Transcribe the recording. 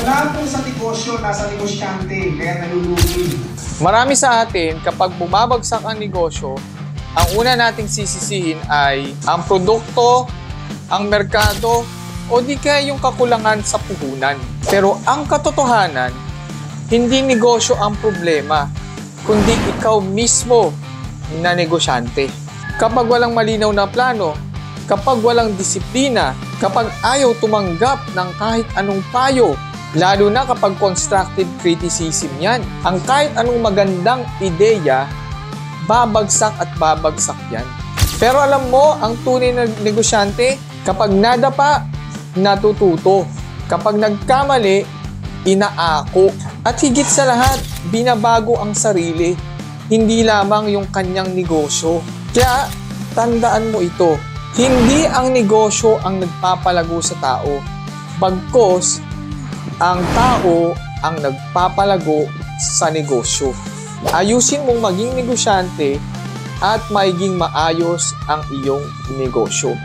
Lahat po sa negosyo, nasa negosyante, kaya nalulugi. Marami sa atin, kapag bumabagsak ang negosyo, ang una nating sisisihin ay ang produkto, ang merkado, o di kaya yung kakulangan sa puhunan. Pero ang katotohanan, hindi negosyo ang problema, kundi ikaw mismo na negosyante. Kapag walang malinaw na plano, kapag walang disiplina, kapag ayaw tumanggap ng kahit anong payo, lalo na kapag constructive criticism yan, ang kahit anong magandang ideya, babagsak at babagsak yan. Pero alam mo, ang tunay na negosyante, kapag nadapa, natututo. Kapag nagkamali, inaako. At higit sa lahat, binabago ang sarili, hindi lamang yung kanyang negosyo. Kaya, tandaan mo ito, hindi ang negosyo ang nagpapalago sa tao, bagkus ang tao ang nagpapalago sa negosyo. Ayusin mong maging negosyante at maging maayos ang iyong negosyo.